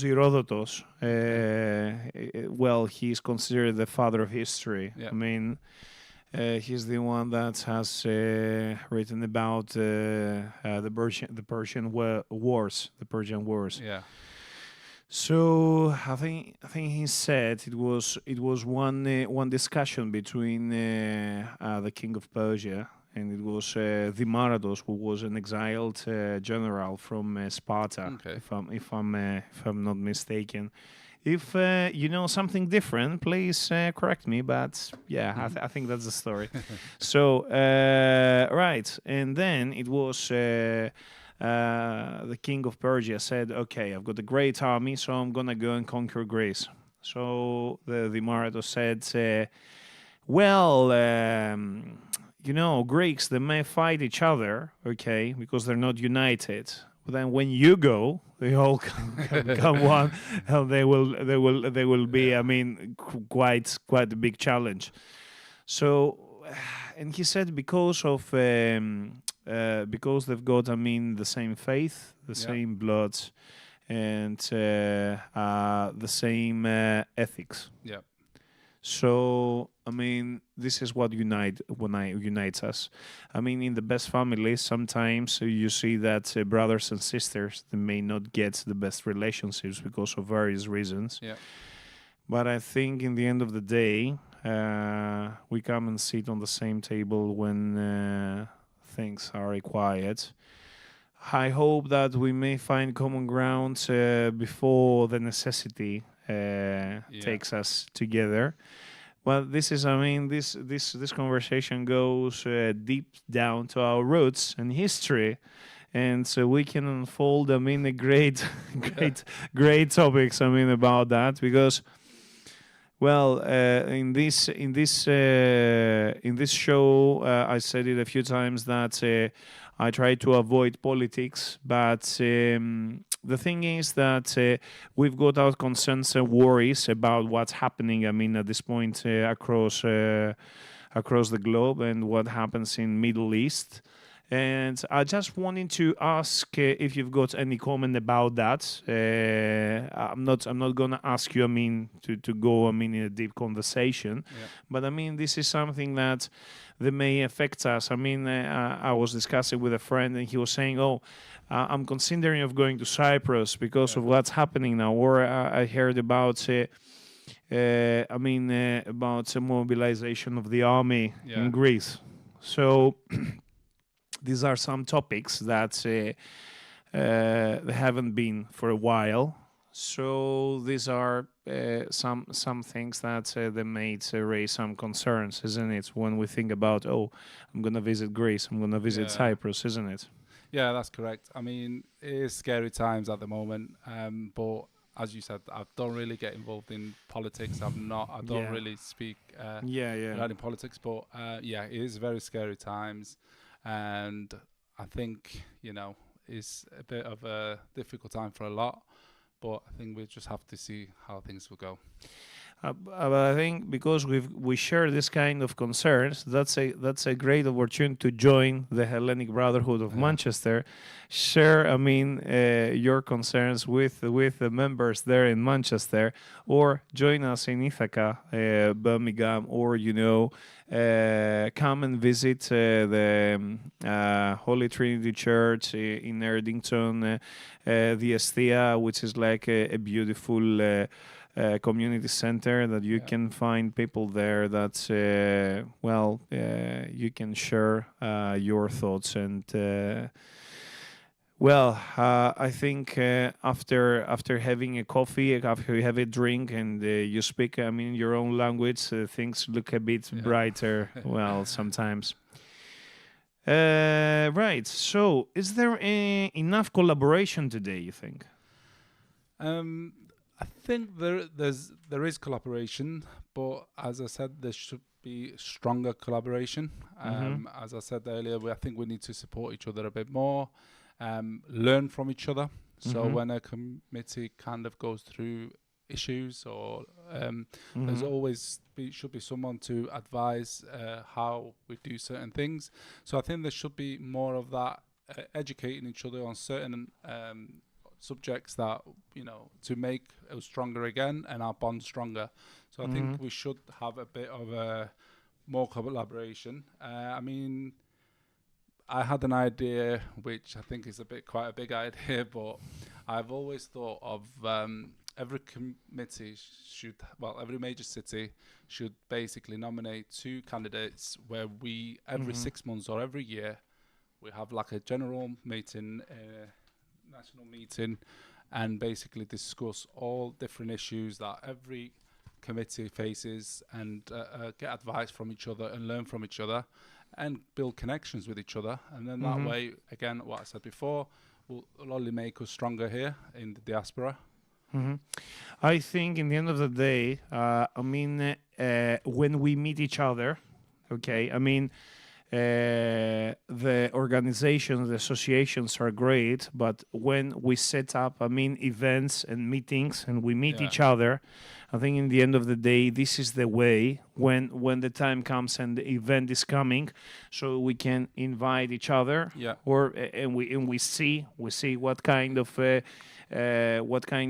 Speaker 1: Herodotus. Well, he's considered the father of history.
Speaker 3: Yeah.
Speaker 1: I mean, he's the one that has written about the Persian Wars.
Speaker 3: Yeah.
Speaker 1: So I think he said it was one discussion between the king of Persia, and it was Demaratus, who was an exiled general from Sparta,
Speaker 3: Okay.
Speaker 1: if I'm not mistaken. If you know something different, please correct me. But yeah, I think that's the story. So right, and then it was. The king of Persia said, "Okay, I've got a great army, so I'm gonna go and conquer Greece." So the Demaratus said, "Well, Greeks, they may fight each other, okay, because they're not united. But then when you go, they all come one, and they will be, I mean, quite a big challenge." So, and he said because they've got, I mean, the same faith, the same blood, and the same ethics.
Speaker 3: Yeah.
Speaker 1: So, I mean, this is what unites us. I mean, in the best families, sometimes you see that brothers and sisters, they may not get the best relationships because of various reasons.
Speaker 3: Yeah.
Speaker 1: But I think in the end of the day, we come and sit on the same table when things are required. I hope that we may find common ground before the necessity takes us together. Well, this is, I mean, this conversation goes deep down to our roots and history, and so we can unfold, I mean, a great topics, I mean, about that, because, well, in this show, I said it a few times that I try to avoid politics, but the thing is that we've got our concerns and worries about what's happening, I mean, at this point across the globe and what happens in Middle East. And I just wanted to ask if you've got any comment about that. I'm not gonna ask you, I mean, to go, I mean, in a deep conversation, but I mean, this is something that may affect us. I mean, I was discussing with a friend, and he was saying, "Oh, I'm considering of going to Cyprus because of what's happening now." Or I heard about, about the mobilization of the army in Greece. So. These are some topics that they haven't been for a while. So these are some things that they may raise some concerns, isn't it? When we think about, oh, I'm going to visit Greece, I'm going to visit Cyprus, isn't it?
Speaker 3: Yeah, that's correct. I mean, it is scary times at the moment, but as you said, I don't really get involved in politics. I don't really speak regarding politics, but it is very scary times, and I think, it's a bit of a difficult time for a lot, but I think we just have to see how things will go.
Speaker 1: But I think because we share this kind of concerns, that's a great opportunity to join the Hellenic Brotherhood of Manchester. Share, your concerns with the members there in Manchester, or join us in Ithaca, Birmingham, or come and visit the Holy Trinity Church in Erdington, Diaspora, which is like a beautiful community center that you can find people there that you can share your thoughts and I think after having a coffee, after you have a drink and you speak your own language, things look a bit brighter sometimes. Right, so is there enough collaboration today, you think?
Speaker 3: I think there is collaboration, but as I said, there should be stronger collaboration. As I said earlier, I think we need to support each other a bit more, learn from each other. So when a committee kind of goes through issues, or there's always should be someone to advise how we do certain things. So I think there should be more of that, educating each other on certain subjects that to make us stronger again and our bond stronger. So I think we should have a bit of a more collaboration. I had an idea which I think is quite a big idea, but I've always thought of every committee every major city should basically nominate 2 candidates, where we every 6 months or every year we have like a general meeting, national meeting, and basically discuss all different issues that every committee faces, and get advice from each other and learn from each other and build connections with each other. And then that way, again, what I said before, will only make us stronger here in the diaspora.
Speaker 1: I think in the end of the day, when we meet each other, the organizations, the associations are great, but when we set up, events and meetings and we meet each other, I think in the end of the day, this is the way when the time comes and the event is coming, so we can invite each other, and we see what kind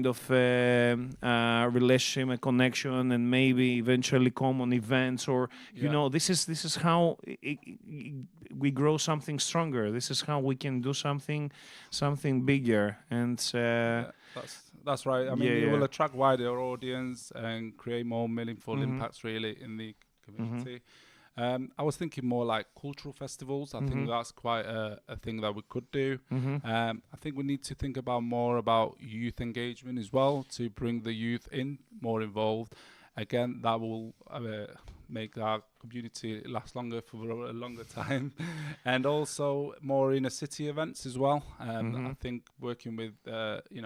Speaker 1: of relationship and connection, and maybe eventually common events, or this is how we grow something stronger. This is how we can do something bigger, and
Speaker 3: that's right. It will attract wider audience and create more meaningful impacts really in the community. I was thinking more like cultural festivals. I think that's quite a thing that we could do. I think we need to think more about youth engagement as well, to bring the youth more involved. Again, that will make our community last longer for a longer time, and also more inner city events as well. I think working with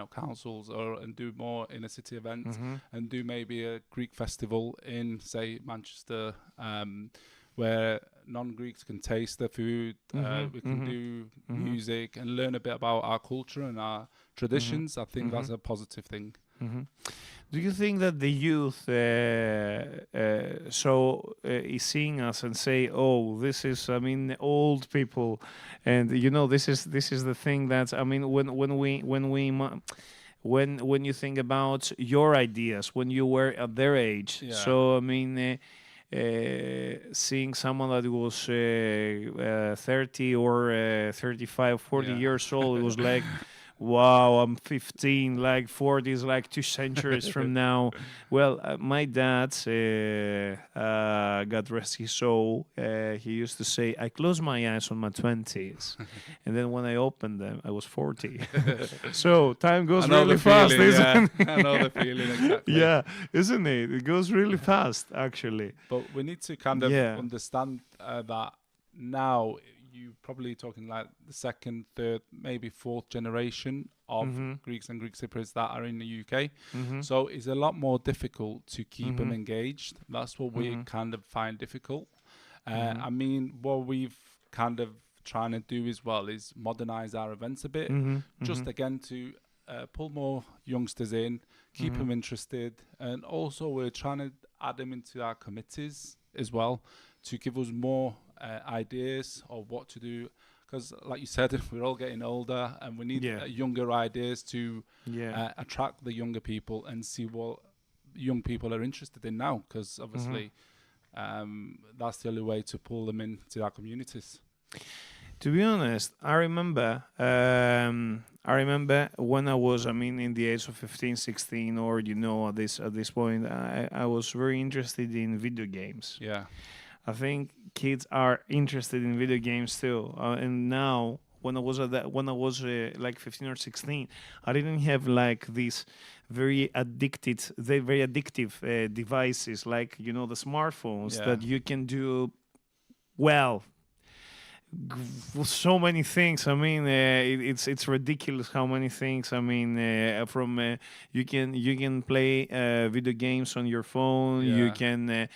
Speaker 3: councils and do more inner city events, and do maybe a Greek festival in, say, Manchester, where non-Greeks can taste the food. We can do music and learn a bit about our culture and our traditions. I think that's a positive thing.
Speaker 1: Do you think that the youth is seeing us and say, "Oh, this is, old people," and this is the thing that when you think about your ideas when you were at their age, seeing someone that was 30 or 35, 40 years old, it was like, wow, I'm 15, like 40 is like 2 centuries from now. Well, my dad, God rest his soul, he used to say, I close my eyes on my 20s, and then when I opened them, I was 40. So time goes really fast, isn't it?
Speaker 3: I know the feeling exactly.
Speaker 1: Yeah, isn't it? It goes really fast, actually.
Speaker 3: But we need to kind of
Speaker 1: Yeah.
Speaker 3: understand that now you're probably talking like the second, third, maybe fourth generation of Greeks and Greek-Cypriots that are in the UK. So it's a lot more difficult to keep them engaged. That's what we kind of find difficult. I mean, what we've kind of trying to do as well is modernize our events a bit, just again to pull more youngsters in, keep them interested, and also we're trying to add them into our committees as well to give us more ideas of what to do, because like you said, we're all getting older and we need younger ideas to attract the younger people and see what young people are interested in now, because obviously that's the only way to pull them into our communities.
Speaker 1: To be honest, I remember when I was, in the age of 15, 16, or at this point, I was very interested in video games.
Speaker 3: Yeah.
Speaker 1: I think kids are interested in video games too. And now, when I was like 15 or 16, I didn't have like these very addictive devices, like the smartphones that you can do so many things. It's ridiculous how many things. From you can play video games on your phone.
Speaker 3: Yeah.
Speaker 1: You can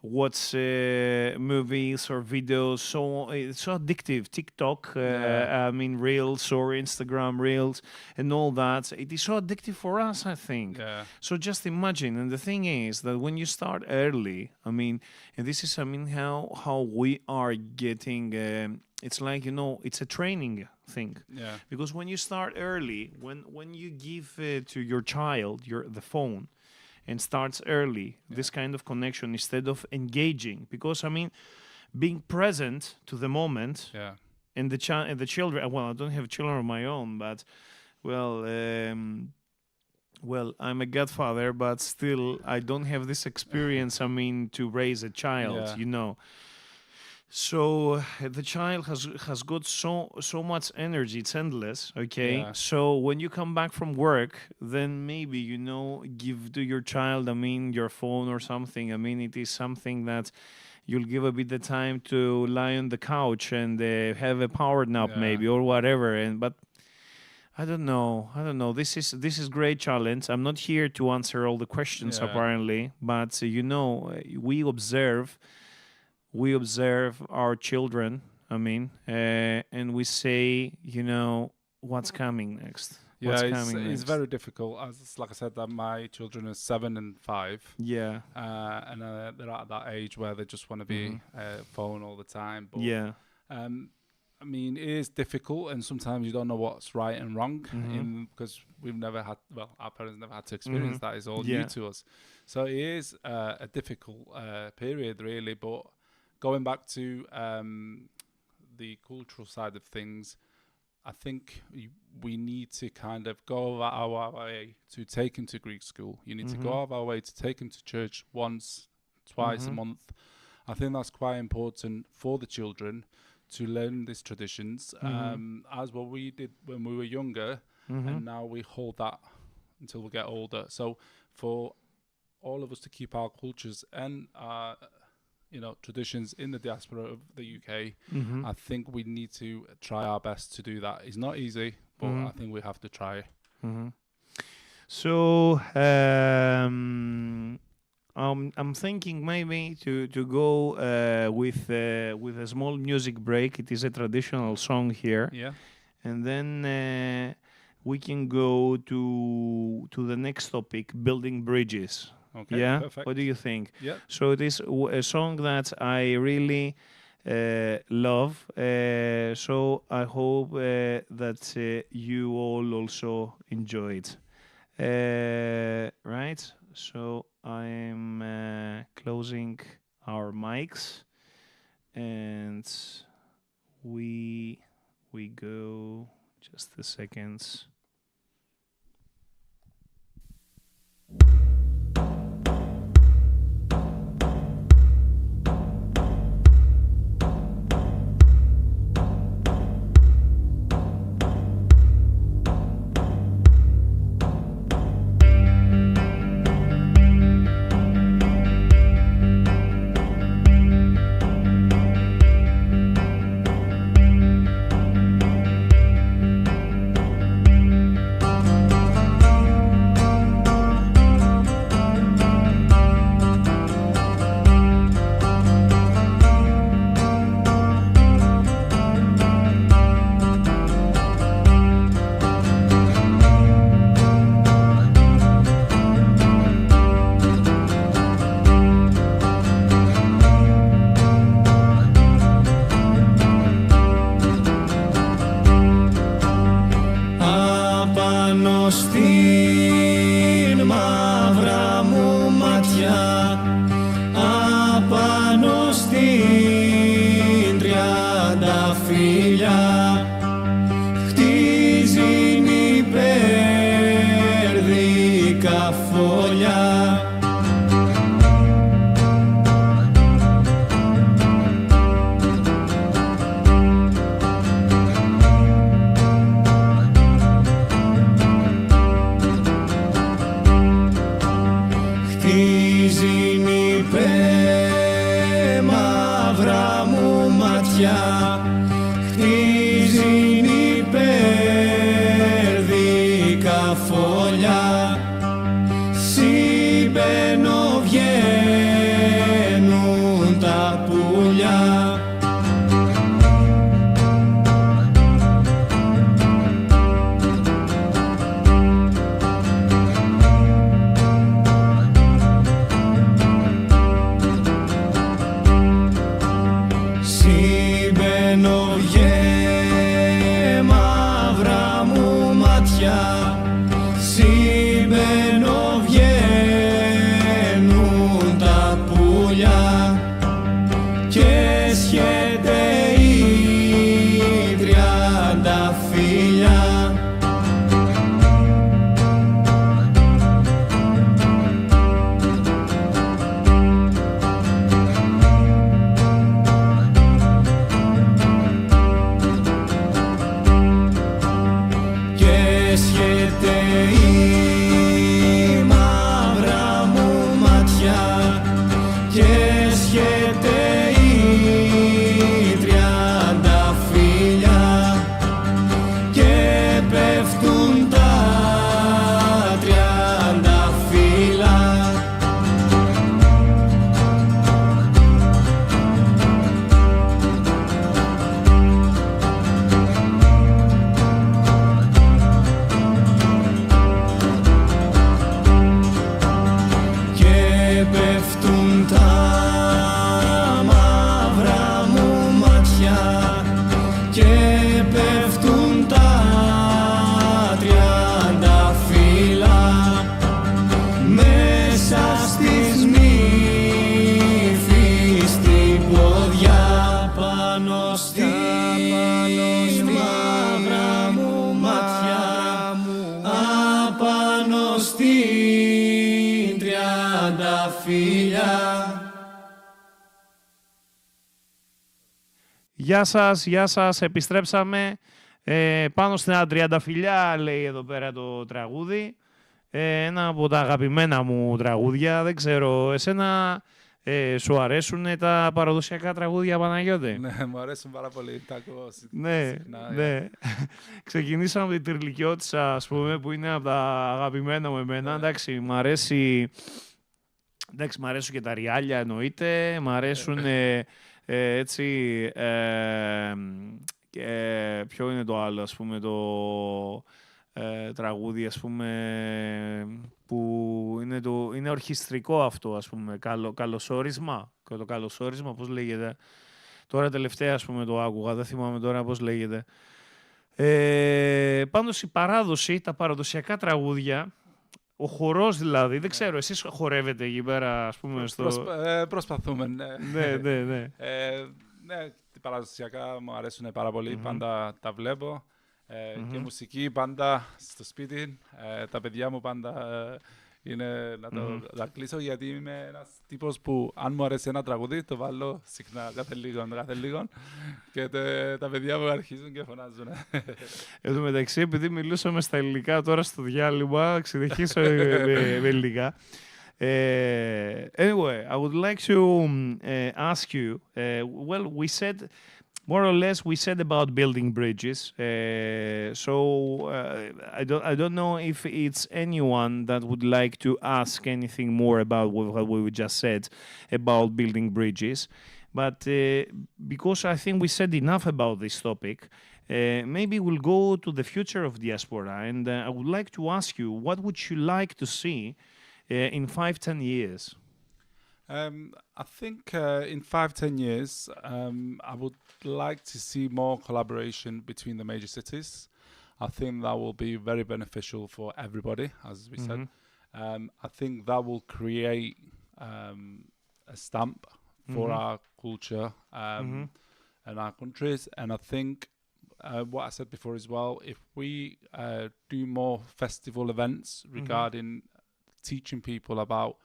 Speaker 1: watch movies or videos. So it's so addictive. TikTok, Reels or Instagram Reels and all that. It is so addictive for us, I think.
Speaker 3: Yeah.
Speaker 1: So just imagine. And the thing is that when you start early, and this is how we are getting. It's like it's a training thing.
Speaker 3: Yeah.
Speaker 1: Because when you start early, when you give to your child the phone, and starts early, this kind of connection instead of engaging, because being present to the moment, and the children. Well, I don't have children of my own, but I'm a godfather, but still I don't have this experience. To raise a child, So the child has got so much energy; it's endless. Okay, so when you come back from work, then maybe give to your child, your phone or something. It is something that you'll give a bit the time to lie on the couch and have a power nap, maybe, or whatever. But I don't know. This is great challenge. I'm not here to answer all the questions apparently, but we observe our children, and we say, what's coming next?
Speaker 3: It's very difficult. Like I said, that my children are 7 and 5.
Speaker 1: Yeah.
Speaker 3: And they're at that age where they just want to be phone all the time. But, it is difficult, and sometimes you don't know what's right and wrong, because our parents never had to experience that. It's all new to us. So it is a difficult period, really, but going back to the cultural side of things, I think we need to kind of go our way to take him to Greek school. You need to go out of our way to take him to church once, twice a month. I think that's quite important for the children to learn these traditions, as what we did when we were younger, and now we hold that until we get older. So for all of us to keep our cultures and traditions in the diaspora of the UK, I think we need to try our best to do that. It's not easy, but I think we have to try.
Speaker 1: So I'm thinking maybe to go with a small music break. It is a traditional song here, and then we can go to the next topic, building bridges.
Speaker 3: Okay,
Speaker 1: yeah,
Speaker 3: perfect.
Speaker 1: what do you think?
Speaker 3: Yeah.
Speaker 1: So it is a song that I really love. So I hope that you all also enjoy it. Right. So I'm closing our mics, and we go. Just a second.
Speaker 4: στην μαύρα μου ματιά, απάνω στην τριανταφύλια, χτίζει υπέρδικα φωλιά. Χτίζει υπέρδικα φωλιά, συμπαίνω βγαίνουν τα πουλιά.
Speaker 1: Γεια σας, επιστρέψαμε πάνω στην τριανταφυλλιά, λέει εδώ πέρα το τραγούδι. Ένα από τα αγαπημένα μου τραγούδια, δεν ξέρω, εσένα σου αρέσουν τα παραδοσιακά τραγούδια, Παναγιώτη?
Speaker 3: Ναι, μου αρέσουν πάρα πολύ, τα ακούω
Speaker 1: ναι,
Speaker 3: συχνά.
Speaker 1: Ναι. Ξεκινήσαμε από την Τριλικιώτισσα, ας πούμε, που είναι από τα αγαπημένα μου εμένα. Εντάξει, μ' αρέσουν και τα ριάλια, εννοείται, μ' αρέσουν... έτσι, ποιο είναι το άλλο, ας πούμε, το τραγούδι, ας πούμε, που είναι ορχιστρικό αυτό, ας πούμε, καλωσόρισμα, το καλωσόρισμα, πώς λέγεται. Τώρα τελευταία, ας πούμε, το άκουγα, δεν θυμάμαι τώρα πώς λέγεται. Πάντως η παράδοση, τα παραδοσιακά τραγούδια, ο χορός δηλαδή, δεν ξέρω, εσείς χορεύετε εκεί πέρα, ας πούμε,
Speaker 3: προσπαθούμε, ναι.
Speaker 1: Ναι.
Speaker 3: Ναι, παραδοσιακά μου αρέσουν πάρα πολύ, πάντα τα βλέπω. Και μουσική πάντα στο σπίτι, τα παιδιά μου πάντα είναι να το κλείσω, γιατί είμαι ένας τύπος που αν μου αρέσει ένα τραγούδι το βάλω συχνά κάθε λίγο και τα παιδιά μου αρχίζουν και φωνάζουν.
Speaker 1: Εν τω μεταξύ, επειδή μιλούσαμε στα ελληνικά τώρα στο διάλειμμα, συνεχίσω με ελληνικά. Anyway, I would like to ask you, well, we said, more or less, we said about building bridges. I don't know if it's anyone that would like to ask anything more about what we just said about building bridges. But because I think we said enough about this topic, maybe we'll go to the future of diaspora. And I would like to ask you, what would you like to see in 5-10 years?
Speaker 3: I think in 5-10 years, I would like to see more collaboration between the major cities. I think that will be very beneficial for everybody, as we said. I think that will create a stamp for our culture and our countries. And I think what I said before as well, if we do more festival events regarding teaching people about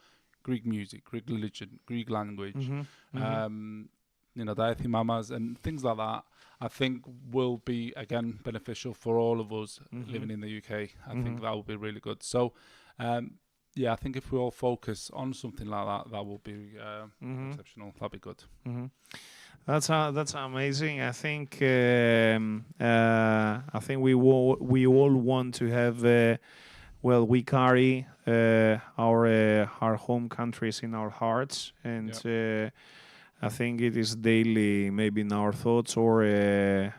Speaker 3: Greek music, Greek religion, Greek language, Diathi Mamas and things like that, I think will be, again, beneficial for all of us living in the UK. I think that will be really good. So, I think if we all focus on something like that, that will be exceptional. That'll be good.
Speaker 1: That's amazing. I think we all want to have. We carry our home countries in our hearts, and I think it is daily, maybe in our thoughts, or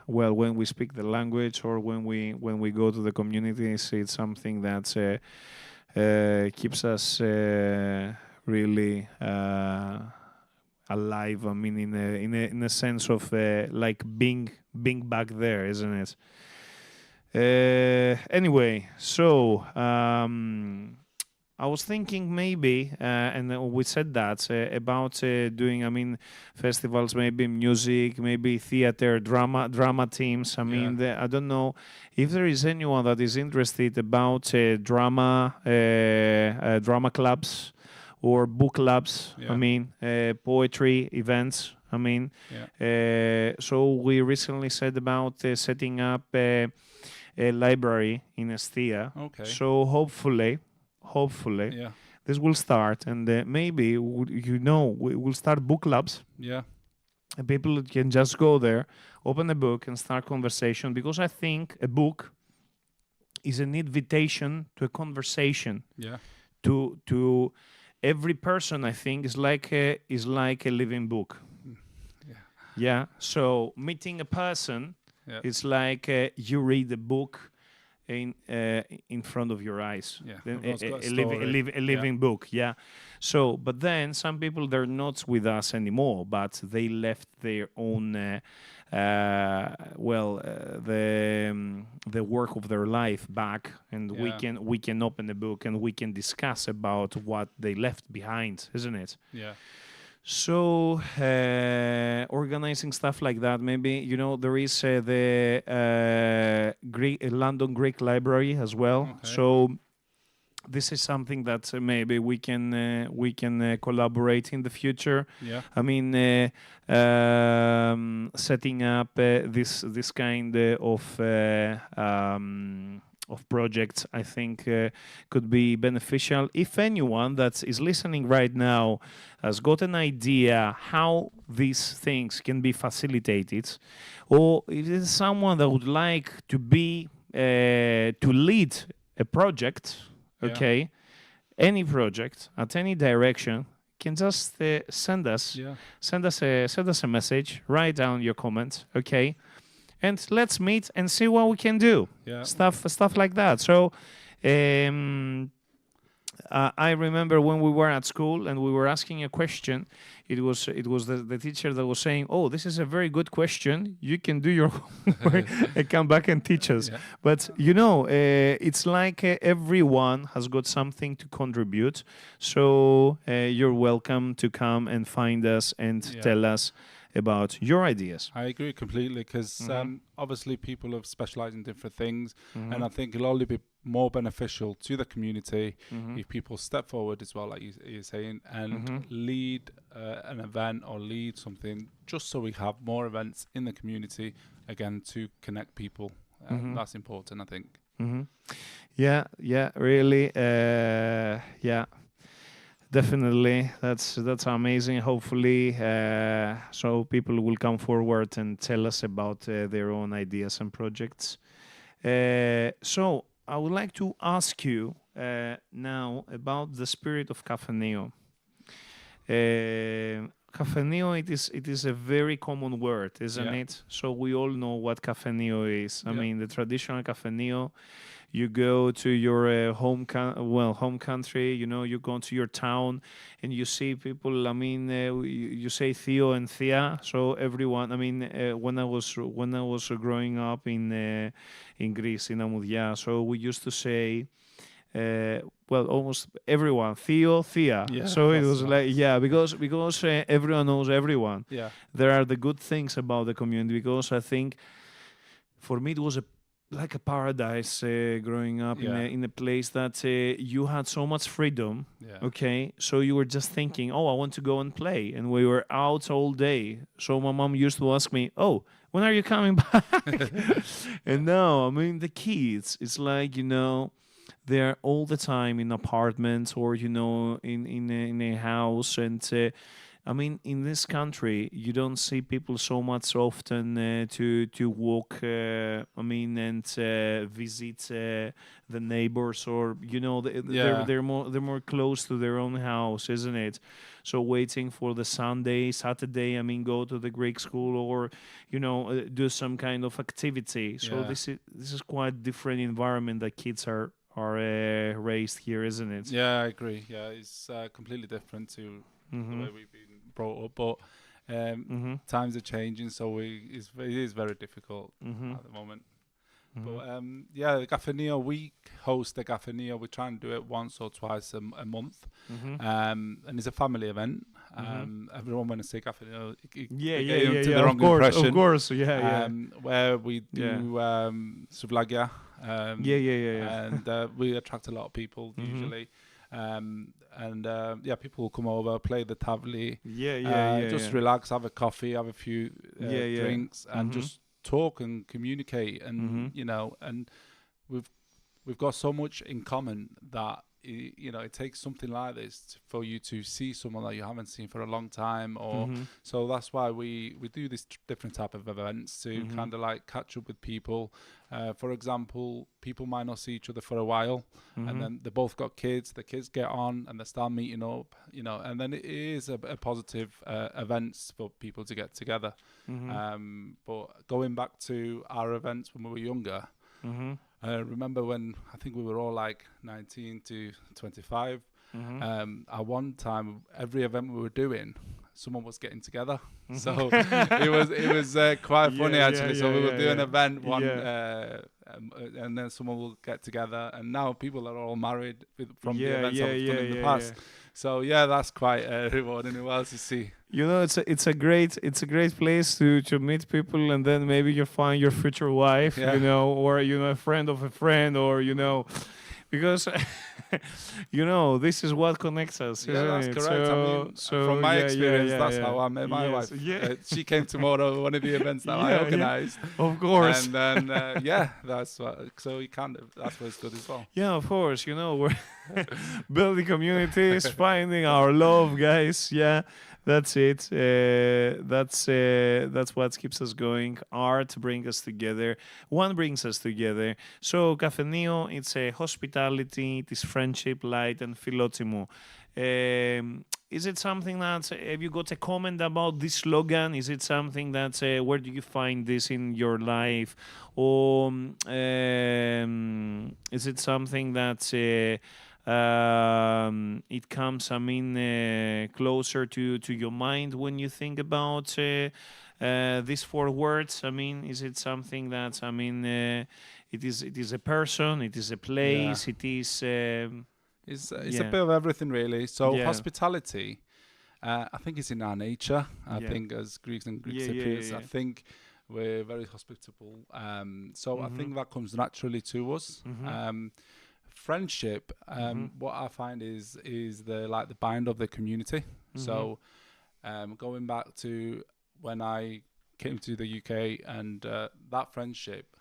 Speaker 1: when we speak the language, or when we go to the communities, it's something that keeps us really alive. I mean, in a sense of like being back there, isn't it? Anyway, so I was thinking maybe, and we said that about doing, I mean, festivals, maybe music, maybe theater, drama teams. I mean, I don't know if there is anyone that is interested about drama clubs or book clubs. I mean, poetry events. I mean, so we recently said about setting up a library in Estia.
Speaker 3: Okay.
Speaker 1: So hopefully, this will start, and maybe we will start book clubs.
Speaker 3: Yeah.
Speaker 1: And people can just go there, open a book, and start conversation. Because I think a book is an invitation to a conversation.
Speaker 3: Yeah.
Speaker 1: To every person, I think, is like a living book. Yeah. So meeting a person. Yeah. It's like you read the book in front of your eyes. Yeah. A living book. Yeah. So, but then some people, they're not with us anymore, but they left their own the work of their life back, and we can open the book and we can discuss about what they left behind, isn't it?
Speaker 3: Yeah.
Speaker 1: So organizing stuff like that, maybe there is the London Greek Library as well. Okay. So this is something that maybe we can collaborate in the future.
Speaker 3: Yeah.
Speaker 1: I mean, setting up this kind of projects, I think could be beneficial. If anyone that is listening right now has got an idea how these things can be facilitated, or if there's someone that would like to be to lead a project, any project at any direction, can just send us a message, write down your comment, and let's meet and see what we can do. Yeah. Stuff like that. So I remember when we were at school and we were asking a question, it was the teacher that was saying, "Oh, this is a very good question. You can do your homework and come back and teach us." Yeah. But it's like everyone has got something to contribute. So you're welcome to come and find us and tell us about your ideas.
Speaker 3: I agree completely, because obviously people have specialized in different things, and I think it'll only be more beneficial to the community if people step forward as well, like you're saying, and lead an event or lead something, just so we have more events in the community, again, to connect people. That's important, I think.
Speaker 1: Yeah, really. Definitely, that's amazing. Hopefully, so people will come forward and tell us about their own ideas and projects. So I would like to ask you now about the spirit of Kafeneio. Kafeneio, it is a very common word, isn't
Speaker 3: Yeah.
Speaker 1: it? So we all know what Kafeneio is. I
Speaker 3: Yeah.
Speaker 1: mean, the traditional Kafeneio, you go to your home country, you go to your town and you see people, I mean, you say Theo and Thea, so everyone, I mean, when I was growing up in Greece, in Amoudia, so we used to say, almost everyone, Theo, Thea.
Speaker 3: Yeah,
Speaker 1: So it
Speaker 3: that's
Speaker 1: was
Speaker 3: right.
Speaker 1: like, yeah, because everyone knows everyone.
Speaker 3: Yeah.
Speaker 1: There are the good things about the community, because I think for me it was like a paradise growing up
Speaker 3: Yeah.
Speaker 1: in a place that you had so much freedom.
Speaker 3: Yeah.
Speaker 1: Okay, so you were just thinking, oh, I want to go and play, and we were out all day. So my mom used to ask me, oh, when are you coming back? And now, I mean, the kids, it's like, they're all the time in apartments or in a house, and I mean, in this country, you don't see people so much often to walk. I mean, and visit the neighbors, or
Speaker 3: Yeah.
Speaker 1: they're more close to their own house, isn't it? So waiting for the Saturday. I mean, go to the Greek school, or do some kind of activity. So
Speaker 3: Yeah.
Speaker 1: this is quite different environment that kids are raised here, isn't it?
Speaker 3: Yeah, I agree. Yeah, it's completely different to the way we've been brought up, but times are changing, so it is very difficult at the moment. But yeah, the Kafeneio, we host the Kafeneio. We try and do it once or twice a month, and it's a family event. Everyone when I say Kafeneio, the wrong impression.
Speaker 1: Of course, yeah.
Speaker 3: Where we do souvlagia. And we attract a lot of people usually. People will come over, play the tavli, just relax, have a coffee, have a few drinks, and just talk and communicate, and and we've got so much in common that it takes something like this for you to see someone that you haven't seen for a long time, or so that's why we do this different type of events to kind of like catch up with people. For example, people might not see each other for a while, and then they both got kids. The kids get on and they start meeting up, and then it is a positive events for people to get together. But going back to our events when we were younger, I remember when I think we were all like 19 to 25. At one time, every event we were doing, someone was getting together. So it was quite funny actually. So we would do an event and then someone will get together. And now people are all married from the events I've done in the past. So yeah, that's quite rewarding as well to see.
Speaker 1: It's a great place to meet people, and then maybe you find your future wife, or a friend of a friend, or because this is what connects us.
Speaker 3: Yeah, that's
Speaker 1: it?
Speaker 3: correct. So from my experience, that's how I met my wife. She came to one of the events that I organised.
Speaker 1: Of course.
Speaker 3: And then that's what. So that's what's good as well.
Speaker 1: Yeah, of course. We're building communities, finding our love, guys. Yeah. That's it. That's what keeps us going. Art brings us together. One brings us together. So Kafeneio, it's a hospitality, it is friendship, light, and philotimo. Is it something that have you got a comment about this slogan? Is it something that where do you find this in your life, or is it something that it comes, I mean, closer to your mind when you think about these four words? I mean, is it something that, I mean, it is a person, it is a place, it is...
Speaker 3: It's a bit of everything, really. So hospitality, I think it's in our nature. I think as Greeks and Greek-Cypriots, I think we're very hospitable. So I think that comes naturally to us. Friendship, what I find is the bind of the community. So going back to when I came to the UK, and that friendship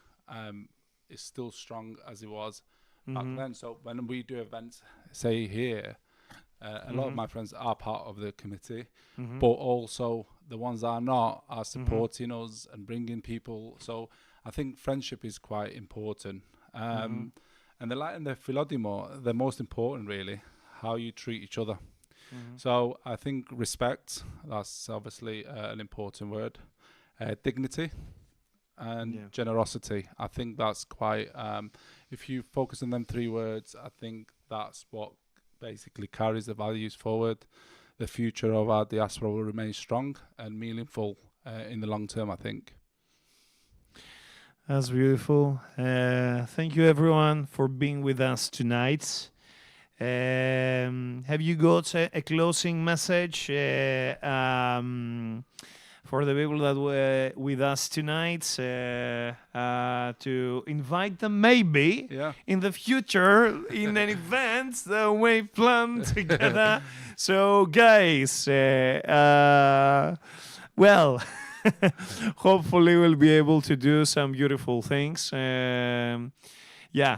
Speaker 3: is still strong as it was back then. So when we do events, say here, a lot of my friends are part of the committee, but also the ones that are not are supporting us and bringing people. So I think friendship is quite important. And the light and the philodimo, they're most important, really, how you treat each other. So I think respect, that's obviously an important word. Dignity and generosity. I think that's quite, if you focus on them three words, I think that's what basically carries the values forward. The future of our diaspora will remain strong and meaningful in the long term, I think.
Speaker 1: That's beautiful. Thank you, everyone, for being with us tonight. Have you got a closing message for the people that were with us tonight to invite them maybe in the future in an event that we plan together? So, guys, well, hopefully we'll be able to do some beautiful things.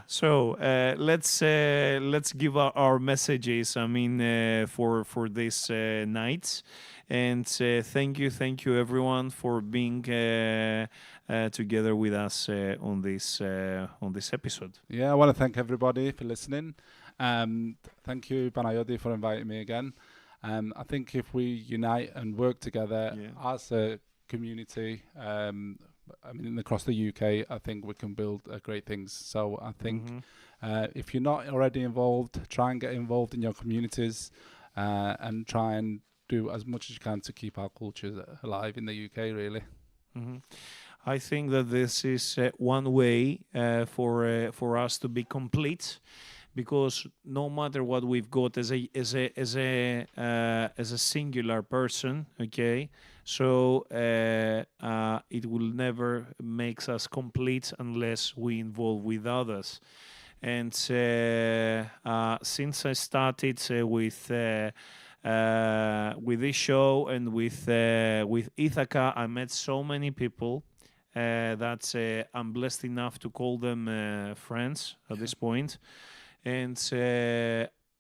Speaker 1: So let's give our messages, for this night. And thank you everyone for being together with us on this episode.
Speaker 3: Yeah, I want to thank everybody for listening. Thank you, Panayiotis, for inviting me again. I think if we unite and work together as a community, across the UK, I think we can build great things. So I think if you're not already involved, try and get involved in your communities and try and do as much as you can to keep our culture alive in the UK, really.
Speaker 1: I think that this is one way for us to be complete, because no matter what we've got as a singular person, okay, so it will never makes us complete unless we involve with others. And since I started with this show and with Ithaca, I met so many people that I'm blessed enough to call them friends at this point. And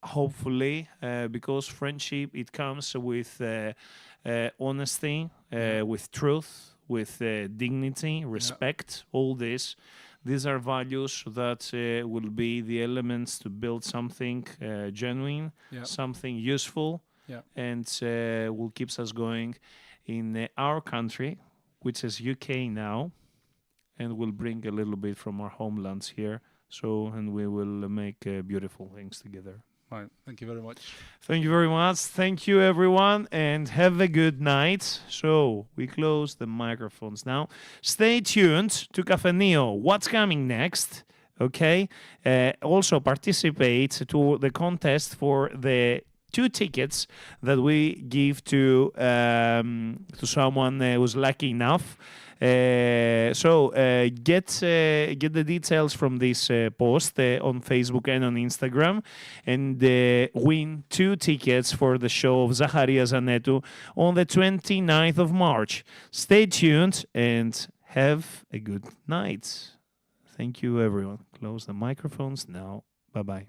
Speaker 1: hopefully, because friendship, it comes with honesty, with truth, with dignity, respect, all this. These are values that will be the elements to build something genuine, something useful, and will keep us going in our country, which is UK now, and will bring a little bit from our homelands here. So, and we will make beautiful things together.
Speaker 3: Right. Thank you very much.
Speaker 1: Thank you very much. Thank you, everyone, and have a good night. So, we close the microphones now. Stay tuned to Kafeneio. What's coming next? Okay. Also participate to the contest for the 2 tickets that we give to someone who's lucky enough. So get the details from this post on Facebook and on Instagram, and win 2 tickets for the show of Zacharias Anetou on the 29th of March. Stay tuned and have a good night. Thank you, everyone. Close the microphones now. Bye-bye.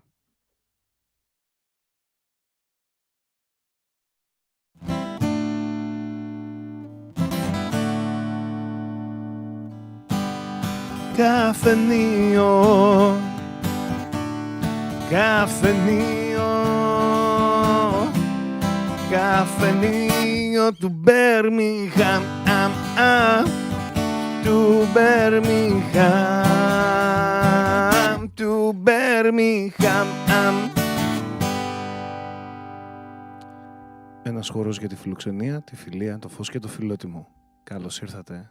Speaker 1: Kafeneio, Kafeneio, Kafeneio to Birmingham, to Birmingham, to Birmingham. Ένας χώρος για τη φιλοξενία, τη φιλία, το φως και το φιλότιμο. Καλώς ήρθατε.